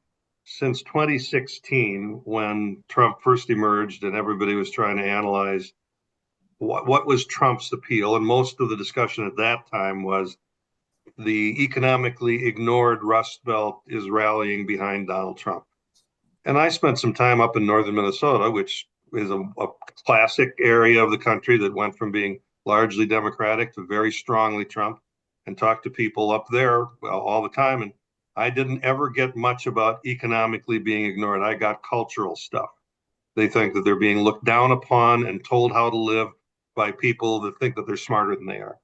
since 2016, when Trump first emerged and everybody was trying to analyze what was Trump's appeal, and most of the discussion at that time was the economically ignored Rust Belt is rallying behind Donald Trump. And I spent some time up in northern Minnesota, which is a classic area of the country that went from being largely Democratic to very strongly Trump, and talked to people up there all the time. And I didn't ever get much about economically being ignored. I got cultural stuff. They think that they're being looked down upon and told how to live by people that think that they're smarter than they are.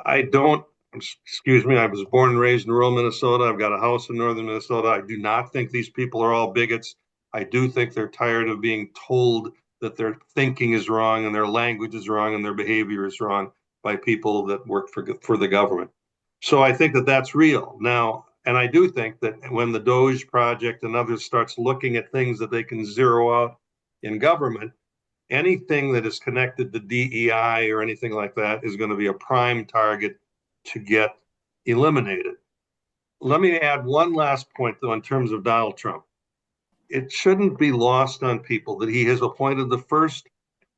I don't, excuse me, I was born and raised in rural Minnesota. I've got a house in northern Minnesota. I do not think these people are all bigots. I do think they're tired of being told that their thinking is wrong and their language is wrong and their behavior is wrong by people that work for the government. So I think that that's real now. And I do think that when the Doge Project and others starts looking at things that they can zero out in government, anything that is connected to DEI or anything like that is going to be a prime target to get eliminated. Let me add one last point, though, in terms of Donald Trump. It shouldn't be lost on people that he has appointed the first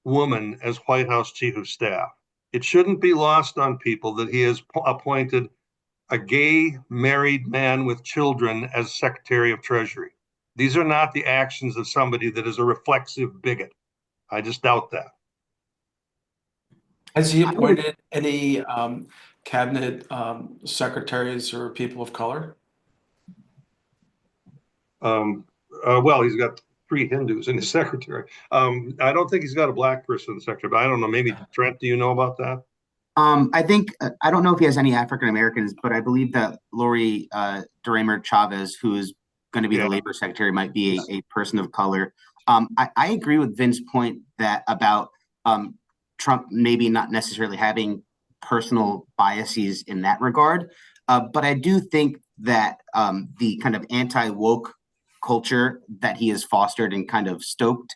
woman as White House Chief of Staff. It shouldn't be lost on people that he has appointed a gay married man with children as Secretary of Treasury. These are not the actions of somebody that is a reflexive bigot. I just doubt that. Has he appointed any cabinet secretaries or people of color? Well, he's got 3 Hindus in his secretary. I don't think he's got a black person in the secretary, but I don't know. Maybe Trent, do you know about that? I think I don't know if he has any African Americans, but I believe that Lori Duramer Chavez, who is going to be the labor secretary, might be a person of color. I agree with Vin's point that about Trump maybe not necessarily having personal biases in that regard, but I do think that the kind of anti-woke culture that he has fostered and kind of stoked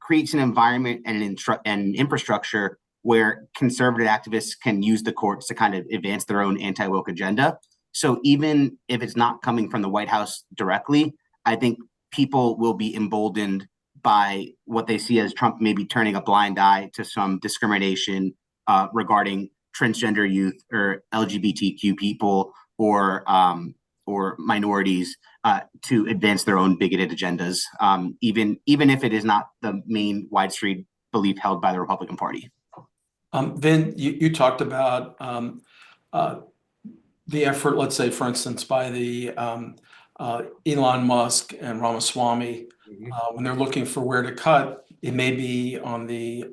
creates an environment and an infrastructure where conservative activists can use the courts to kind of advance their own anti-woke agenda. So even if it's not coming from the White House directly, I think people will be emboldened by what they see as Trump maybe turning a blind eye to some discrimination regarding transgender youth or LGBTQ people or minorities to advance their own bigoted agendas, even if it is not the main widespread belief held by the Republican Party. Vin, you talked about the effort, let's say, for instance, by the Elon Musk and Ramaswamy, when they're looking for where to cut, it may be on the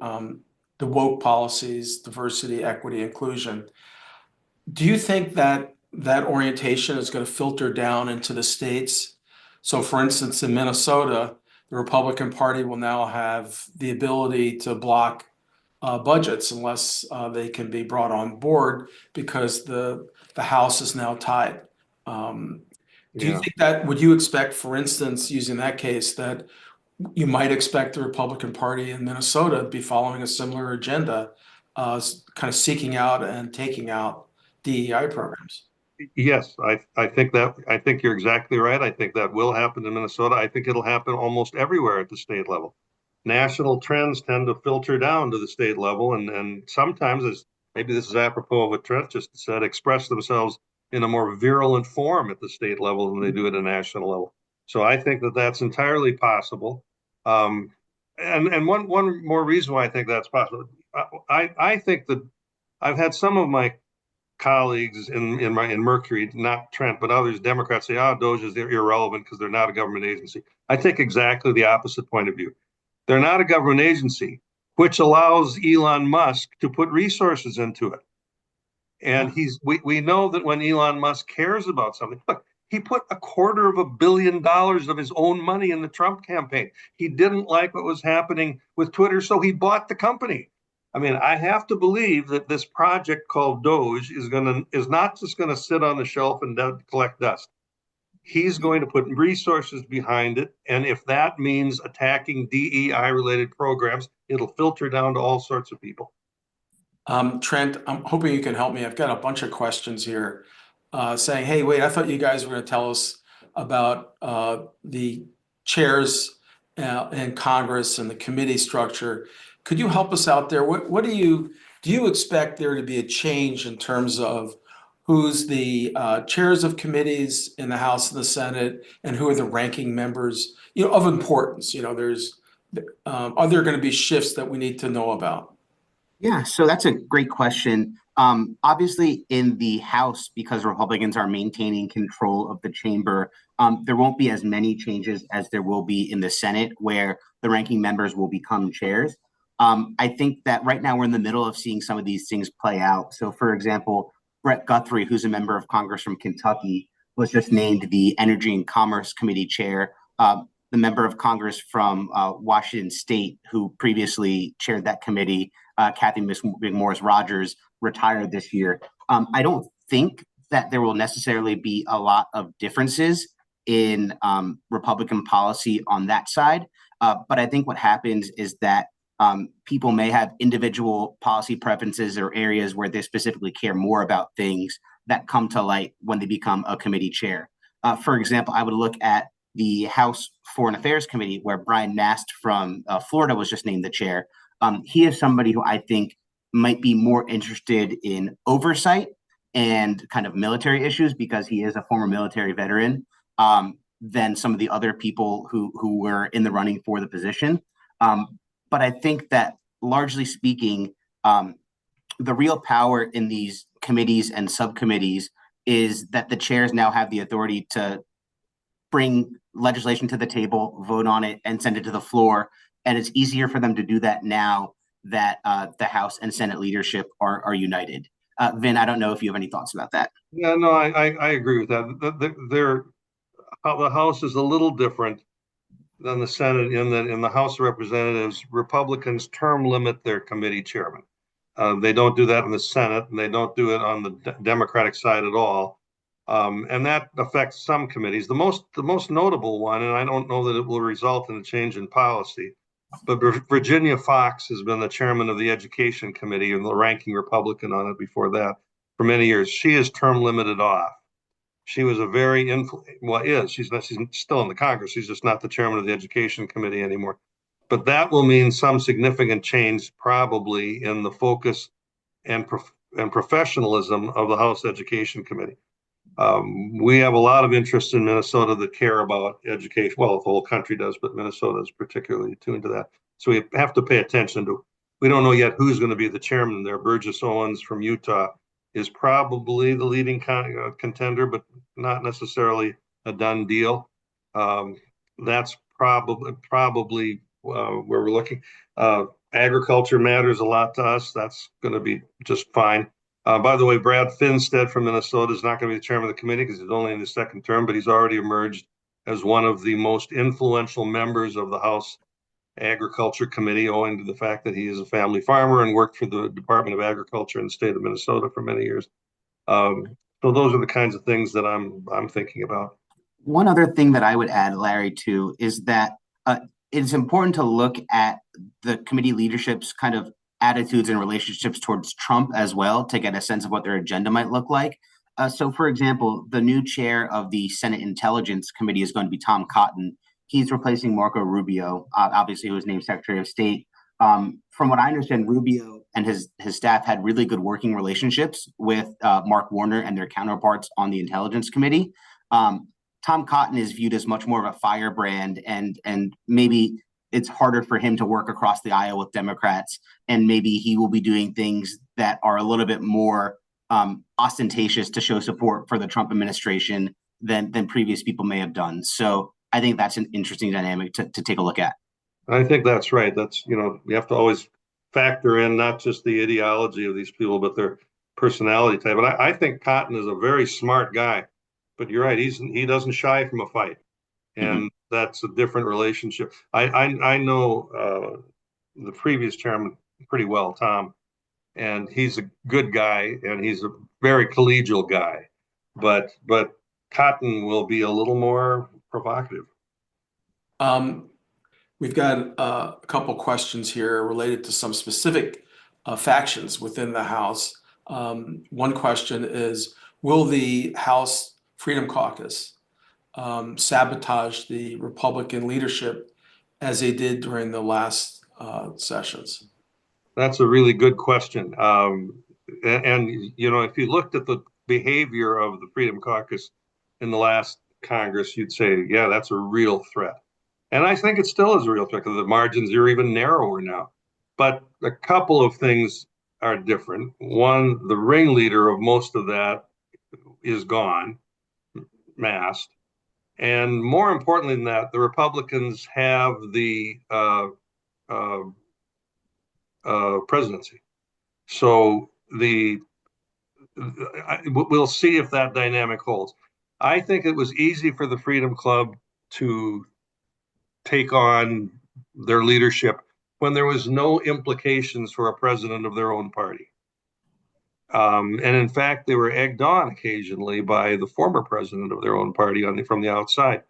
woke policies, diversity, equity, inclusion. Do you think that that orientation is going to filter down into the states? So, for instance, in Minnesota, the Republican Party will now have the ability to block budgets unless they can be brought on board because the House is now tied. Do you think that, would you expect, for instance, using that case, that you might expect the Republican Party in Minnesota to be following a similar agenda, kind of seeking out and taking out DEI programs? Yes, I think you're exactly right. I think that will happen in Minnesota. I think it'll happen almost everywhere at the state level. National trends tend to filter down to the state level, and sometimes, as maybe this is apropos of what Trent just said, express themselves in a more virulent form at the state level than they do at a national level. So I think that that's entirely possible. And one more reason why I think that's possible. I think that I've had some of my colleagues in Mercury, not Trent, but others, Democrats, say, "Oh, Doge is irrelevant because they're not a government agency." I take exactly the opposite point of view. They're not a government agency, which allows Elon Musk to put resources into it. And we know that when Elon Musk cares about something, look, He put $250 million of his own money in the Trump campaign. He didn't like what was happening with Twitter, so he bought the company. I mean, I have to believe that this project called Doge is not just going to sit on the shelf and collect dust. He's going to put resources behind it, and if that means attacking DEI-related programs, it'll filter down to all sorts of people. Trent, I'm hoping you can help me. I've got a bunch of questions here saying, hey, wait, I thought you guys were going to tell us about the chairs in Congress and the committee structure. Could you help us out there? What do you expect there to be a change in terms of who's the chairs of committees in the House and the Senate, and who are the ranking members, of importance? Are there going to be shifts that we need to know about? Yeah, so that's a great question. Obviously, in the House, because Republicans are maintaining control of the chamber, there won't be as many changes as there will be in the Senate, where the ranking members will become chairs. I think that right now we're in the middle of seeing some of these things play out. So, for example, Brett Guthrie, who's a member of Congress from Kentucky, was just named the Energy and Commerce Committee chair. The member of Congress from Washington State, who previously chaired that committee, Kathy McMorris Rogers, retired this year. I don't think that there will necessarily be a lot of differences in Republican policy on that side. But I think what happens is that people may have individual policy preferences or areas where they specifically care more about things that come to light when they become a committee chair. For example, I would look at the House Foreign Affairs Committee, where Brian Mast from Florida was just named the chair. He is somebody who I think might be more interested in oversight and kind of military issues, because he is a former military veteran, than some of the other people who were in the running for the position. But I think that, largely speaking, the real power in these committees and subcommittees is that the chairs now have the authority to bring legislation to the table, vote on it, and send it to the floor. And it's easier for them to do that now that the House and Senate leadership are united. Vin, I don't know if you have any thoughts about that. Yeah, no, I agree with that. The House is a little different than the Senate in that in the House of Representatives, Republicans term limit their committee chairman. They don't do that in the Senate, and they don't do it on the Democratic side at all. And that affects some committees. The most notable one, and I don't know that it will result in a change in policy, but Virginia Fox has been the chairman of the Education Committee and the ranking Republican on it before that for many years. She is term limited off. She was a very she's still in the Congress. She's just not the chairman of the Education Committee anymore. But that will mean some significant change probably in the focus and professionalism of the House Education Committee. We have a lot of interest in Minnesota that care about education. Well, the whole country does, but Minnesota is particularly attuned to that. So we have to pay attention to. We don't know yet who's going to be the chairman there. Burgess Owens from Utah is probably the leading contender, but not necessarily a done deal. That's probably where we're looking. Agriculture matters a lot to us. That's going to be just fine. By the way, Brad Finstead from Minnesota is not going to be the chairman of the committee because he's only in his second term, but he's already emerged as one of the most influential members of the House Agriculture Committee, owing to the fact that he is a family farmer and worked for the Department of Agriculture in the state of Minnesota for many years. So those are the kinds of things that I'm thinking about. One other thing that I would add, Larry, too, is that it's important to look at the committee leadership's kind of attitudes and relationships towards Trump as well, to get a sense of what their agenda might look like. So, for example, the new chair of the Senate Intelligence Committee is going to be Tom Cotton. He's replacing Marco Rubio, obviously, who was named Secretary of State. From what I understand, Rubio and his staff had really good working relationships with Mark Warner and their counterparts on the Intelligence Committee. Tom Cotton is viewed as much more of a firebrand, and maybe it's harder for him to work across the aisle with Democrats, and maybe he will be doing things that are a little bit more ostentatious to show support for the Trump administration than previous people may have done. So I think that's an interesting dynamic to take a look at. I think that's right. That's, we have to always factor in not just the ideology of these people, but their personality type. And I think Cotton is a very smart guy. but you're right. He doesn't shy from a fight, and that's a different relationship. I know the previous chairman pretty well, Tom, and he's a good guy, and he's a very collegial guy, but Cotton will be a little more provocative. We've got a couple questions here related to some specific factions within the House. One question is, will the House Freedom Caucus sabotage the Republican leadership as they did during the last sessions? That's a really good question. And, you know, if you looked at the behavior of the Freedom Caucus in the last Congress, you'd say, yeah, that's a real threat. And I think it still is a real threat because the margins are even narrower now. But a couple of things are different. One, the ringleader of most of that is gone, masked. And more importantly than that, the Republicans have the presidency. So we'll see if that dynamic holds. I think it was easy for the Freedom Club to take on their leadership when there was no implications for a president of their own party. And in fact, they were egged on occasionally by the former president of their own party from the outside.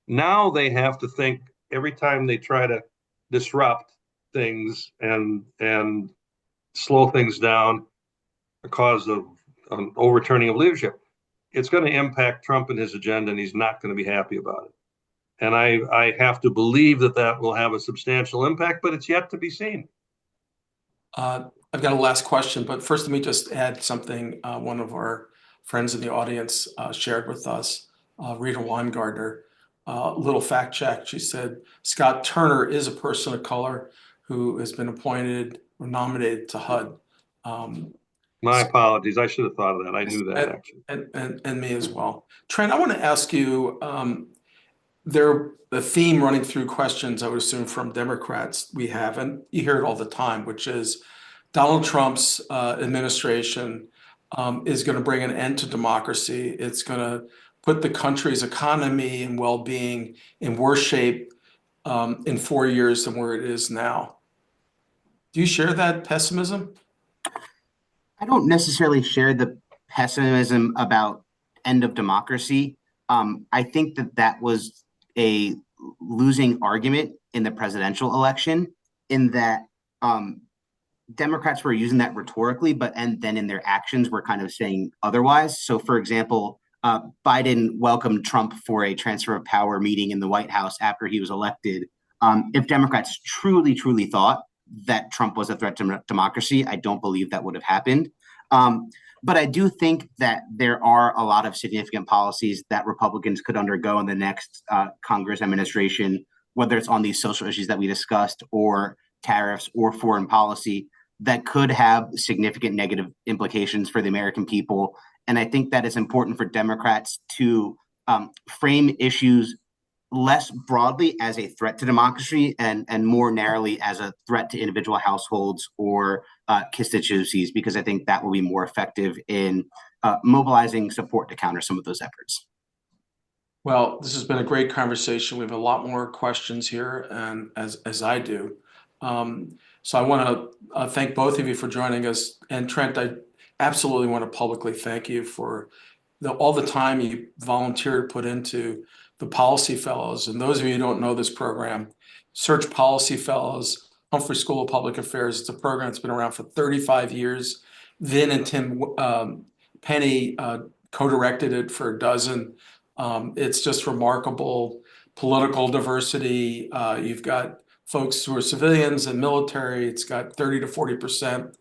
Now they have to think every time they try to disrupt things and slow things down because of an overturning of leadership, it's going to impact Trump and his agenda, and he's not going to be happy about it. And I have to believe that will have a substantial impact, but it's yet to be seen. I've got a last question, but first let me just add something one of our friends in the audience shared with us, Rita Weingartner. Little fact check, she said, Scott Turner is a person of color who has been appointed or nominated to HUD. My apologies. I should have thought of that. I knew that, actually. And me as well. Trent, I want to ask you, the theme running through questions, I would assume, from Democrats we have, and you hear it all the time, which is Donald Trump's administration is going to bring an end to democracy. It's going to put the country's economy and well-being in worse shape in 4 years than where it is now. Do you share that pessimism? I don't necessarily share the pessimism about end of democracy. I think that was a losing argument in the presidential election, in that Democrats were using that rhetorically, and then in their actions were kind of saying otherwise. So, for example, Biden welcomed Trump for a transfer of power meeting in the White House after he was elected. If Democrats truly thought that Trump was a threat to democracy, I don't believe that would have happened. But I do think that there are a lot of significant policies that Republicans could undergo in the next Congress administration, whether it's on these social issues that we discussed, or tariffs, or foreign policy, that could have significant negative implications for the American people. And I think that it's important for Democrats to frame issues less broadly as a threat to democracy and more narrowly as a threat to individual households or constituencies, because I think that will be more effective in mobilizing support to counter some of those efforts. Well, this has been a great conversation. We have a lot more questions here, and as I do. So I want to thank both of you for joining us. And Trent, I absolutely want to publicly thank you for all the time you volunteered to put into the Policy Fellows. And those of you who don't know this program, search Policy Fellows, Humphrey School of Public Affairs. It's a program that's been around for 35 years. Vin and Tim Penny co-directed it for a dozen. It's just remarkable political diversity. You've got folks who are civilians and military. It's got 30 to 40%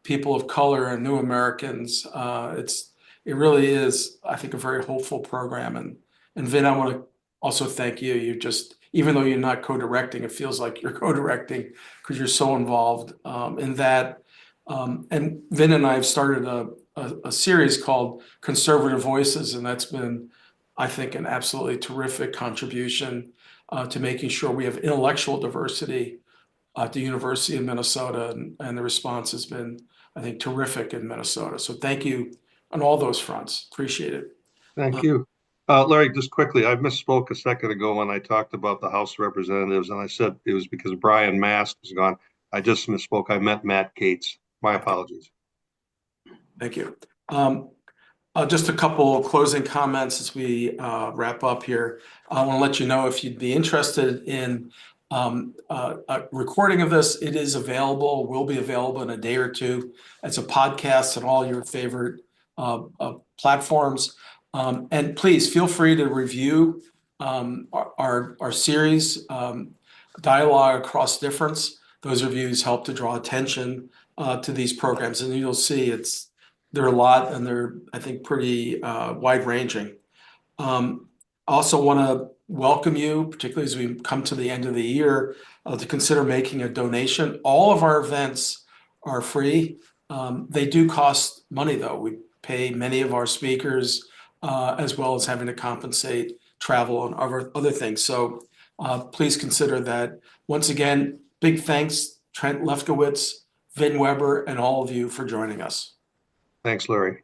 people of color and new Americans. It really is, I think, a very hopeful program. And Vin, I want to also thank you. You just, even though you're not co-directing, it feels like you're co-directing because you're so involved in that. And Vin and I have started a series called Conservative Voices, and that's been, I think, an absolutely terrific contribution to making sure we have intellectual diversity at the University of Minnesota, and the response has been, I think, terrific in Minnesota. So thank you on all those fronts. Appreciate it. Thank you. Larry, just quickly, I misspoke a second ago when I talked about the House of Representatives, and I said it was because Brian Mast was gone. I just misspoke. I meant Matt Gates. My apologies. Thank you. Just a couple closing comments as we wrap up here. I want to let you know if you'd be interested in a recording of this, it is available, will be available in a day or two as a podcast on all your favorite platforms. And please feel free to review our series, Dialogue Across Difference. Those reviews help to draw attention to these programs, and you'll see there are a lot, and they're, I think, pretty wide-ranging. I also want to welcome you, particularly as we come to the end of the year, to consider making a donation. All of our events are free. They do cost money, though. We pay many of our speakers, as well as having to compensate travel and other things. So please consider that. Once again, big thanks, Trent Lefkowitz, Vin Weber, and all of you for joining us. Thanks, Larry.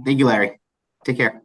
Thank you, Larry. Take care.